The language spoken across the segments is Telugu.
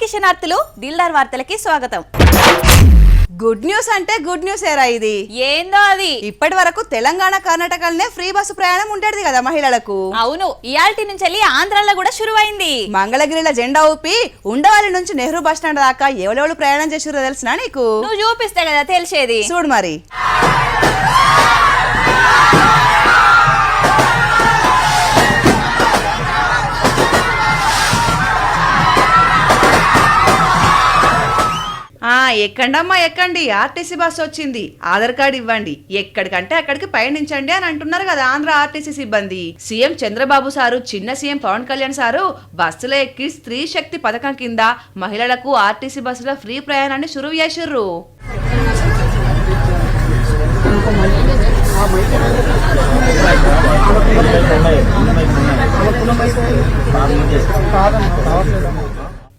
అందరికీ శనార్థులు దిల్దార్ వార్తలకి స్వాగతం. గుడ్ న్యూస్ అంటే గుడ్ న్యూస్ ఏరా ఇది. ఏందో అది. ఇప్పటి వరకు తెలంగాణ కర్ణాటకలనే ఫ్రీ బస్సు ప్రయాణం ఉండేది కదా మహిళలకు. అవును, ఇయాల్టి నుంచి ఆంధ్రాలో కూడా శురువైంది. మంగళగిరిలో జెండా ఊపి ఉండవల్లి నుంచి నెహ్రూ బస్ స్టాండ్ దాకా ఎవరెవరు ప్రయాణం చేసిరో తెలిసినా నీకు? నువ్వు చూపిస్తే కదా తెలిసేది. చూడు మరి. ఎక్కండమ్మా ఎక్కండి, ఆర్టీసీ బస్సు వచ్చింది, ఆధార్ కార్డు ఇవ్వండి, ఎక్కడికంటే అక్కడికి పయనించండి అని అంటున్నారు కదా ఆంధ్ర ఆర్టీసీ సిబ్బంది. సీఎం చంద్రబాబు సారు చిన్న సీఎం పవన్ కళ్యాణ్ సారు బస్సులో ఎక్కి స్త్రీ శక్తి పథకం కింద మహిళలకు ఆర్టీసీ బస్సులో ఫ్రీ ప్రయాణాన్ని షురువు చేసిర్రు.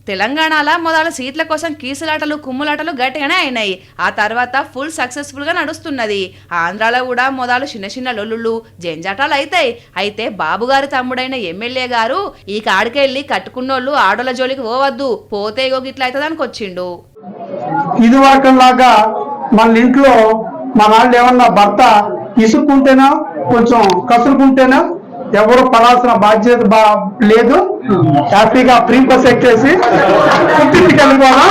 తెలంగాణలో మొదల సీట్ల కోసం కీసులాటలు కుమ్ములాటలు గట్టిగానే అయినాయి. ఆ తర్వాత ఫుల్ సక్సెస్ఫుల్ గా నడుస్తున్నది. ఆంధ్రాలో కూడా మొదలు చిన్న చిన్న లొల్లుళ్ళు జంజాటాలు అవుతాయి. అయితే బాబు గారి తమ్ముడైన ఎమ్మెల్యే గారు ఈ కాడికెళ్ళి కట్టుకున్నోళ్ళు ఆడోళ్ళ జోలికి పోవద్దు, పోతే ఇట్లా అవుతుందానికి వచ్చిండు. ఇది వరకులాగా మన ఇంట్లో మన వాళ్ళు ఏమన్నా భర్త ఇసుక్కుంటేనా కొంచెం కసురుకుంటేనా ఎవరు పడాల్సిన బాధ్యత లేదు. హ్యాపీగా ఫ్రీ బస్ ఎక్కేసి ఇంటికి వెళ్ళిపోవడం,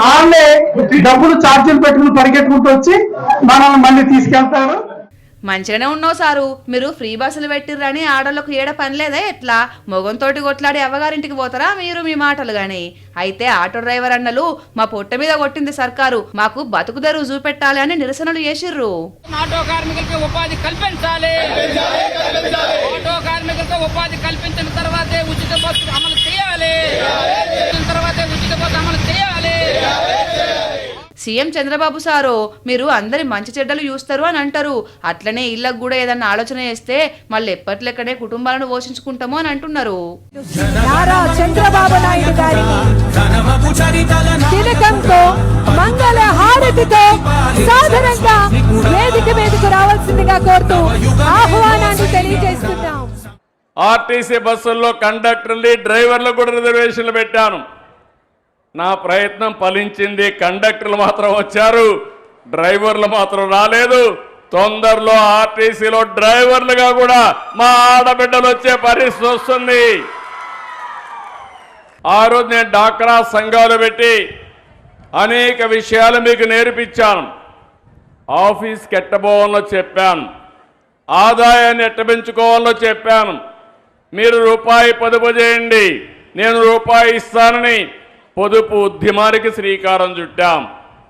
వాళ్ళే డబ్బులు ఛార్జీలు పెట్టుకుని పరిగెట్టుకుంటూ వచ్చి మనల్ని మళ్ళీ తీసుకెళ్తారు. మంచిగానే ఉన్నావు సారు, మీరు ఫ్రీ బస్సులు పెట్టిర్రని ఆడోళ్ళకు ఏడ పని లేదా? ఎట్లా మొగంతోటి కొట్లాడి అవ్వగారింటికి పోతారా మీరు మీ మాటలు గాని? అయితే ఆటో డ్రైవర్ అన్నలు మా పొట్ట మీద కొట్టింది సర్కారు, మాకు బతుకు తెరువు చూపెట్టాలి అని నిరసనలు చేసిర్రు. ఆటో కార్మికులకు ఉపాధి కల్పించాలి, ఆటో కార్మికులకు ఉపాధి కల్పించిన తర్వాతే ఉచిత బస్సు అమలు చేయాలి, తర్వాతే ఉచిత బస్సు అమలు చేయాలి. సీఎం చంద్రబాబు సారు మీరు అందరి మంచి చెడ్డలు చూస్తారు అని అంటారు. అట్లనే ఇళ్లకు కూడా ఏదన్నా ఆలోచన చేస్తే మళ్ళీ ఎప్పట్లెక్కడే కుటుంబాలను పోషించుకుంటాము అని అంటున్నారు. నారా చంద్రబాబు నాయుడు గారిని తిలకంతో మంగళ హారతితో సాధారణంగా వేదిక మీదకు రావాల్సిందిగా కోరుతూ ఆహ్వానాన్ని తెలియజేస్తున్నాం. ఆర్టీసీ బస్సుల్లో కండక్టర్లు డ్రైవర్లు కూడా రిజర్వేషన్లు పెట్టాను. నా ప్రయత్నం ఫలించింది. కండక్టర్లు మాత్రం వచ్చారు, డ్రైవర్లు మాత్రం రాలేదు. తొందరలో ఆర్టీసీలో డ్రైవర్లుగా కూడా మా ఆడబిడ్డలు వచ్చే పరిస్థితి వస్తుంది. ఆ రోజు నేను డాక్రా సంఘాలు పెట్టి అనేక విషయాలు మీకు నేర్పించాను. ఆఫీస్కి ఎట్టబోవాలో చెప్పాను, ఆదాయాన్ని ఎట్ట పెంచుకోవాలో చెప్పాను. మీరు రూపాయి పొదుపు చేయండి, నేను రూపాయి ఇస్తానని పొదుపు ఉద్యమానికి శ్రీకారం చుట్టాం.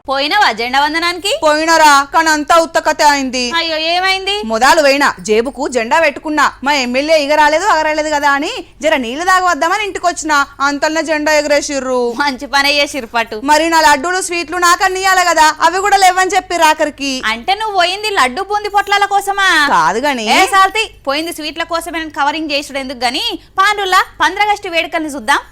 పోయినవా జెండా వందనానికి? పోయినరా, కానీ అంతా ఉత్తకతే అయింది. అయ్యో ఏమైంది? మొదలు పోయినా జేబుకు జెండా పెట్టుకున్నా, మా ఎమ్మెల్యే ఎగరాలేదు కదా అని జర నీళ్లు తాగవద్దామని ఇంటికి వచ్చిన అంతల్నే జెండా ఎగరేసిర్రు. మంచి పని చేసిర్రు పట్టు. మరి నా లడ్డూలు స్వీట్లు నాకని ఇయ్యాలి కదా, అవి కూడా లేవని చెప్పి ఆఖరికి. అంటే నువ్వు పోయింది లడ్డు బూంది పొట్లాల కోసమా? కాదు గాని సాల్తి పోయింది స్వీట్ల కోసమే కవరింగ్ చేసుడు ఎందుకు గాని. పాండుల్లా 15 ఆగస్టు వేడుకల్ని చూద్దాం.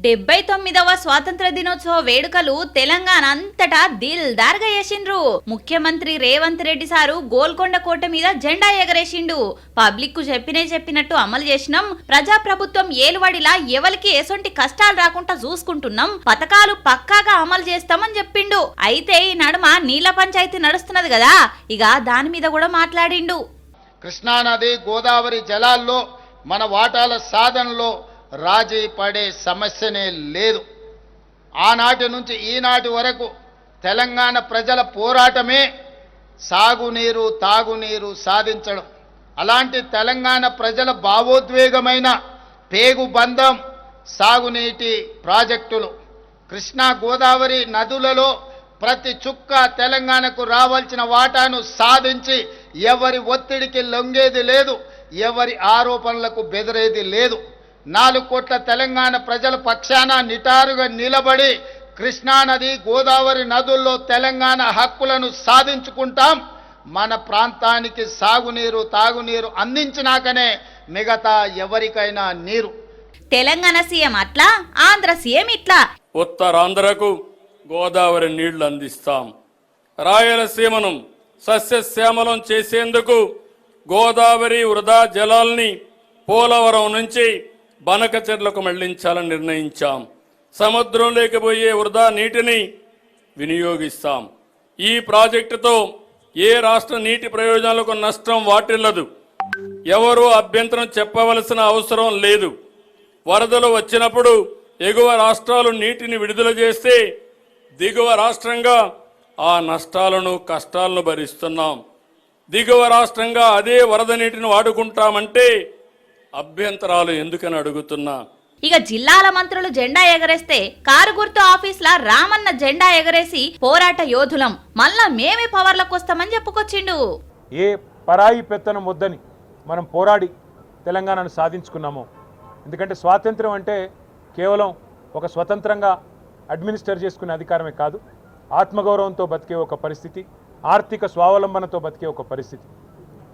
డెబ్బై 79వ స్వాతంత్ర దినోత్సవ వేడుకలు తెలంగాణ అంతటా దిల్దార్గా చేసిండ్రు. ముఖ్యమంత్రి రేవంత్ రెడ్డి సారు గోల్కొండ కోట మీద జెండా ఎగరేసిండు. పబ్లిక్ కు చెప్పినట్టు అమలు చేసినాం, ప్రజాప్రభుత్వం ఏలువడిలా ఎవరికి ఎసొంటి కష్టాలు రాకుండా చూసుకుంటున్నాం, పథకాలు పక్కాగా అమలు చేస్తామని చెప్పిండు. అయితే ఈ నడుమ నీళ్ల పంచాయతీ నడుస్తున్నది కదా, ఇక దాని మీద కూడా మాట్లాడిండు. కృష్ణానది గోదావరి జలాల్లో మన వాటాల సాధనలో రాజీ పడే సమస్యనే లేదు. ఆనాటి నుంచి ఈనాటి వరకు తెలంగాణ ప్రజల పోరాటమే సాగునీరు తాగునీరు సాధించడం. అలాంటి తెలంగాణ ప్రజల భావోద్వేగమైన పేగుబంధం సాగునీటి ప్రాజెక్టులు. కృష్ణా గోదావరి నదులలో ప్రతి చుక్క తెలంగాణకు రావాల్సిన వాటాను సాధించి ఎవరి ఒత్తిడికి లొంగేది లేదు, ఎవరి ఆరోపణలకు బెదిరేది లేదు. 4 కోట్ల తెలంగాణ ప్రజల పక్షాన నిటారుగా నిలబడి కృష్ణానది గోదావరి నదుల్లో తెలంగాణ హక్కులను సాధించుకుంటాం. మన ప్రాంతానికి సాగునీరు తాగునీరు అందించినాకనే మిగతా ఎవరికైనా నీరు. తెలంగాణ సీఎం అట్లా, ఆంధ్ర సీఎం ఇట్లా. ఉత్తరాంధ్రకు గోదావరి నీళ్లు అందిస్తాం. రాయలసీమను సస్యశ్యామలం చేసేందుకు గోదావరి వృధా జలాల్ని పోలవరం నుంచి బనకచెర్లకు మళ్లించాలని నిర్ణయించాం. సముద్రంలోకి పోయే వృధా నీటిని వినియోగిస్తాం. ఈ ప్రాజెక్టుతో ఏ రాష్ట్ర నీటి ప్రయోజనాలకు నష్టం వాటిల్లదు. ఎవరూ అభ్యంతరం చెప్పవలసిన అవసరం లేదు. వరదలు వచ్చినప్పుడు ఎగువ రాష్ట్రాలు నీటిని విడుదల చేస్తే దిగువ రాష్ట్రంగా ఆ నష్టాలను కష్టాలను భరిస్తున్నాం. దిగువ రాష్ట్రంగా అదే వరద నీటిని వాడుకుంటామంటే అభ్యంతరాలు ఎందుకని అడుగుతున్నా. ఇక జిల్లాల మంత్రులు జెండా ఎగరేస్తే కారు గుర్తు ఆఫీస్లా రామన్న జెండా ఎగరేసి పోరాట యోధులం మళ్ళా మేమే పవర్లకు వస్తామని చెప్పుకొచ్చిండు. ఏ పరాయి పెత్తనం వద్దని మనం పోరాడి తెలంగాణను సాధించుకున్నాము. ఎందుకంటే స్వాతంత్రం అంటే కేవలం ఒక స్వతంత్రంగా అడ్మినిస్టర్ చేసుకునే అధికారమే కాదు, ఆత్మగౌరవంతో బతికే ఒక పరిస్థితి, ఆర్థిక స్వావలంబనతో బతికే ఒక పరిస్థితి.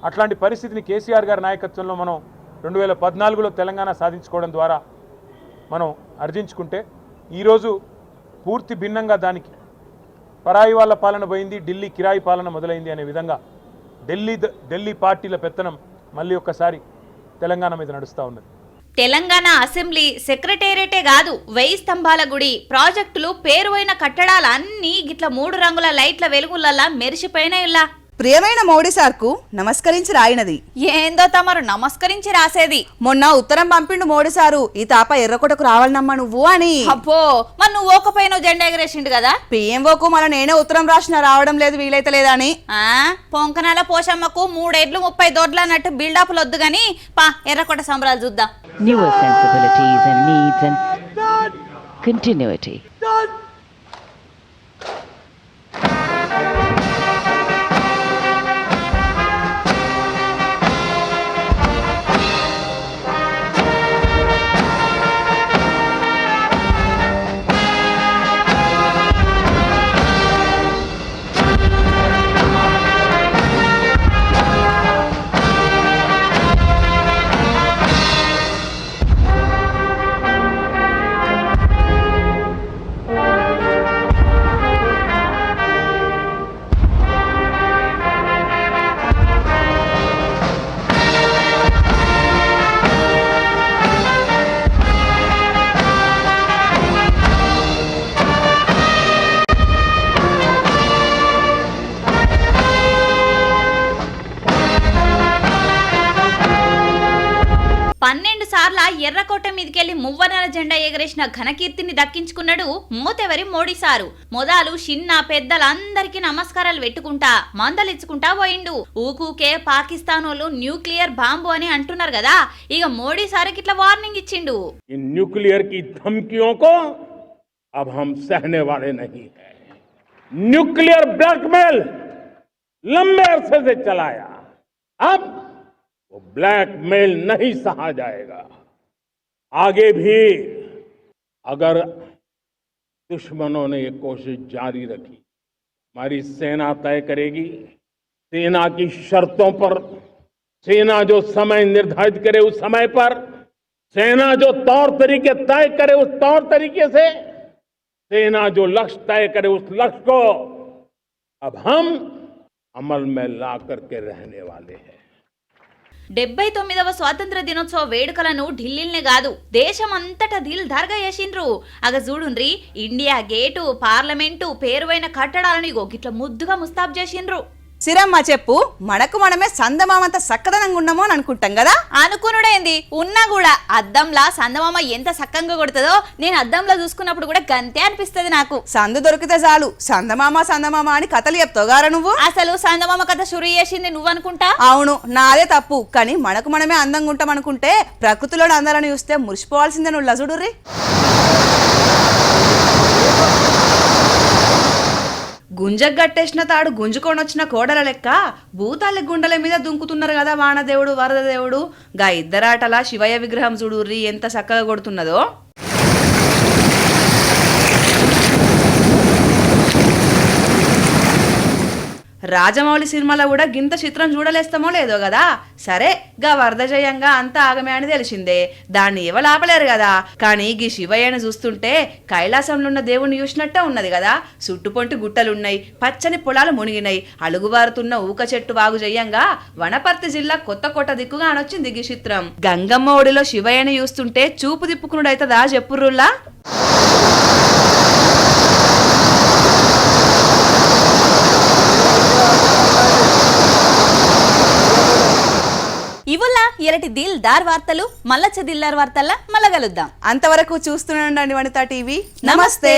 అట్లాంటి పరిస్థితిని కేసీఆర్ గారి నాయకత్వంలో మనం 2014లో తెలంగాణ సాధించుకోవడం ద్వారా మనం అర్జించుకుంటే ఈరోజు పూర్తి భిన్నంగా దానికి పరాయి వాళ్ళ పాలన పోయింది, ఢిల్లీ కిరాయి పాలన మొదలైంది అనే విధంగా ఢిల్లీ పార్టీల పెత్తనం మళ్ళీ ఒక్కసారి తెలంగాణ మీద నడుస్తూ ఉన్నది. తెలంగాణ అసెంబ్లీ సెక్రటేరియటే కాదు 1000 స్తంభాల గుడి ప్రాజెక్టులు పేరువైన కట్టడాలన్నీ గిట్ల 3 రంగుల లైట్ల వెలుగులలా మెరిసిపోయినాయిలా. ప్రియమైన మోడీ సార్కు నమస్కరించి రాయినది. ఏందో తమరు నమస్కరించి రాసేది. మొన్న ఉత్తరం పంపిండు మోడీ సారు, ఈ తాప ఎర్రకోటకు రావాలనమ్మా నువ్వు అని. అబ్బో మరి నువ్వు ఓకపోయిన జెండా ఎగరేసిండు కదా. పిఎంఓకు మన నేనే ఉత్తరం రాసిన, రావడం లేదు వీలైతే లేదని. పొంకనాల పోషమ్మకు 3 ఏడ్లు 30 దొడ్లు అన్నట్టు బిల్డప్లు వద్దు గాని పా ఎర్రకోట సంబరాలు చూద్దాం. Newer sensibilities and needs and continuity. ఎర్రకోట మీదకెళ్లి మువ్వనెల జెండా ఎగరేసిన ఘనకీర్తిని దక్కించుకున్నాడు మోతెవరి మోడీ సారు. మొదలు చిన్న పెద్దలందరికీ నమస్కారాలు పెట్టుకుంటా మందలిచ్చుకుంటా పోయిండు. ఊకూకే పాకిస్తానోళ్ళు న్యూక్లియర్ బాంబు అని అంటున్నారు కదా, ఇక మోడీ సారుకి ఇట్లా వార్నింగ్ ఇచ్చిండు. न्यूक्लियर की धमकियों को अब हम सहने वाले नहीं हैं। न्यूक्लियर ब्लैकमेल लंबे अरसे से चलाया, अब वो ब्लैकमेल नहीं सहा जाएगा। आगे भी अगर दुश्मनों ने ये कोशिश जारी रखी, हमारी सेना तय करेगी, सेना की शर्तों पर, सेना जो समय निर्धारित करे उस समय पर, सेना जो तौर तरीके तय करे उस तौर तरीके से, सेना जो लक्ष्य तय करे उस लक्ष्य को अब हम अमल में ला करके रहने वाले हैं। 79వ స్వాతంత్ర దినోత్సవ వేడుకలను ఢిల్లీనే కాదు దేశమంతటా దిల్ ధార్గా చేసిండ్రు. అగ చూడుండ్రి, ఇండియా గేటు, పార్లమెంటు, పేరువైన కట్టడాలను గిట్ల ముద్దుగా ముస్తాబ్ చేసిండ్రు. సిరమ్మ చెప్పు, మనకు మనమే సందమామంత సక్కదనంగా ఉన్నామో అని అనుకుంటాం కదా. అనుకునుడేంది, ఉన్నా కూడా అద్దంలా సందమామ ఎంత సక్కంగా కొడుతుందో నేను అద్దంలో చూసుకున్నప్పుడు కూడా గంతే అనిపిస్తుంది నాకు. సందు దొరికితే చాలు సందమామ సందమామ అని కథలు చెప్తావుగారా నువ్వు. అసలు సందమామ కథ షురు చేసింది నువ్వు అనుకుంటా. అవును, నాదే తప్పు. కానీ మనకు మనమే అందంగా ఉంటాం అనుకుంటే ప్రకృతిలోని అందాలను చూస్తే మురిసిపోవాల్సిందే. నువ్వు లజుడుర్రి. గుంజగట్టేసిన తాడు గుంజుకొని వచ్చిన కోడల లెక్క భూతాల గుండెల మీద దుంకుతున్నారు కదా వానదేవుడు వరదదేవుడు. గా ఇద్దరాటలా శివయ్య విగ్రహం చూడుర్రి ఎంత చక్కగా కొడుతున్నదో. రాజమౌళి సినిమాలో కూడా గింత చిత్రం చూడలేస్తామో లేదో కదా. సరే గా వరద జయంగా అంతా ఆగమే అని తెలిసిందే, దాన్ని ఎవరు ఆపలేరు కదా. కానీ గీ శివయ్యను చూస్తుంటే కైలాసంలో ఉన్న దేవుణ్ణి చూసినట్టే ఉన్నది కదా. చుట్టుపొంటి గుట్టలున్నాయి, పచ్చని పొలాలు మునిగినాయి, అలుగుబారుతున్న ఊక చెట్టు వాగు జయంగా వనపర్తి జిల్లా కొత్తకోట దిక్కుగా అనొచ్చింది గీ చిత్రం. గంగమ్మ ఒడిలో శివయ్యని చూస్తుంటే చూపు తిప్పుకునుడైతదా చెప్పుర్రుల్లా. ఇవుల ఎరటి దిల్ దార్ వార్తలు మల్లచ్చ దిల్లార్ వార్తల్లా మళ్ళా కలుద్దాం. అంతవరకు చూస్తూనే ఉండండి వనితా టీవీ. నమస్తే.